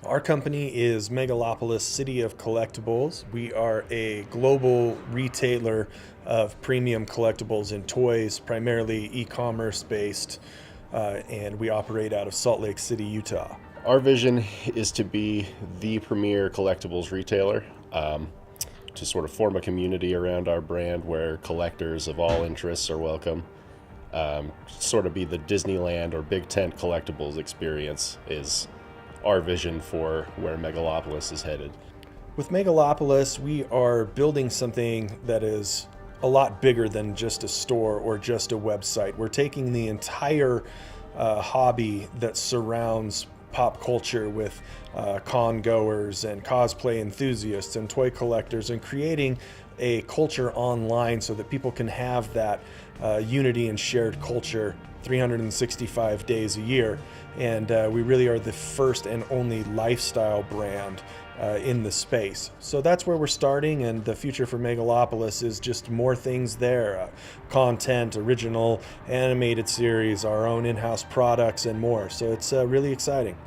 Our company is Megalopolis City of Collectibles. We are a global retailer of premium collectibles and toys, primarily e-commerce based, and we operate out of Salt Lake City, Utah. Our vision is to be the premier collectibles retailer, to sort of form a community around our brand where collectors of all interests are welcome. Sort of be the Disneyland or Big Tent collectibles experience is our vision for where Megalopolis is headed. With Megalopolis, we are building something that is a lot bigger than just a store or just a website. We're taking the entire hobby that surrounds pop culture with con goers and cosplay enthusiasts and toy collectors and creating a culture online so that people can have that unity and shared culture 365 days a year. And we really are the first and only lifestyle brand in the space. So that's where we're starting, and the future for Megalopolis is just more things there. Content, original animated series, our own in-house products, and more. So it's really exciting.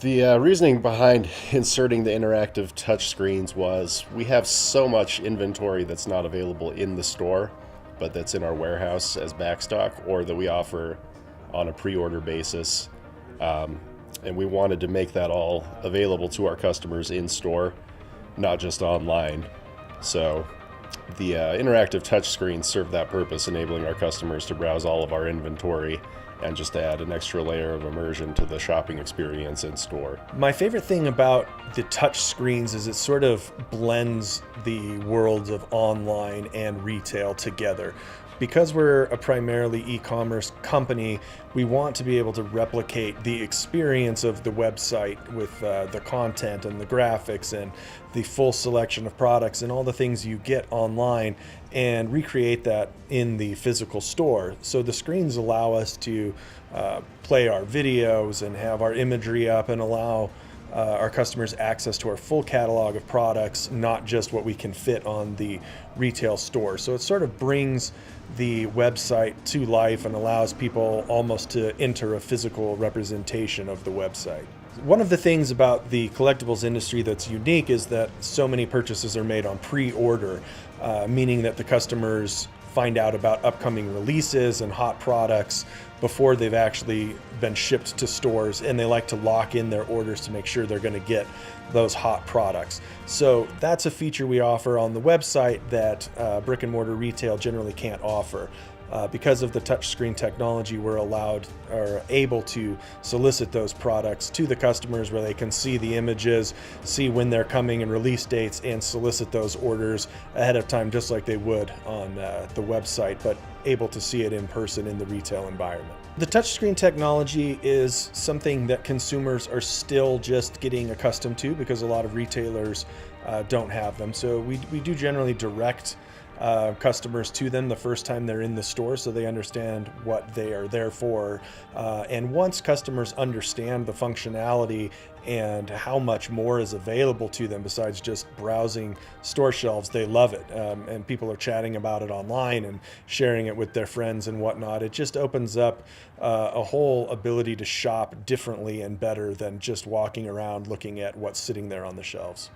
The reasoning behind inserting the interactive touchscreens was we have so much inventory that's not available in the store, but that's in our warehouse as backstock, or that we offer on a pre-order basis. And we wanted to make that all available to our customers in store, not just online. So the interactive touchscreens serve that purpose, enabling our customers to browse all of our inventory and just add an extra layer of immersion to the shopping experience in store. My favorite thing about the touch screens is it sort of blends the worlds of online and retail together. Because we're a primarily e-commerce company, we want to be able to replicate the experience of the website with the content and the graphics and the full selection of products and all the things you get online, and recreate that in the physical store. So the screens allow us to play our videos and have our imagery up and allow our customers access to our full catalog of products, not just what we can fit on the retail store. So it sort of brings the website to life and allows people almost to enter a physical representation of the website. One of the things about the collectibles industry that's unique is that so many purchases are made on pre-order, meaning that the customers find out about upcoming releases and hot products before they've actually been shipped to stores, and they like to lock in their orders to make sure they're going to get those hot products. So that's a feature we offer on the website that brick and mortar retail generally can't offer. Because of the touchscreen technology, we're allowed or able to solicit those products to the customers where they can see the images, see when they're coming and release dates, and solicit those orders ahead of time just like they would on the website, but able to see it in person in the retail environment. The touchscreen technology is something that consumers are still just getting accustomed to because a lot of retailers don't have them. So we do generally direct customers to them the first time they're in the store so they understand what they are there for. And once customers understand the functionality and how much more is available to them besides just browsing store shelves, they love it. And people are chatting about it online and sharing it with their friends and whatnot. It just opens up a whole ability to shop differently and better than just walking around looking at what's sitting there on the shelves.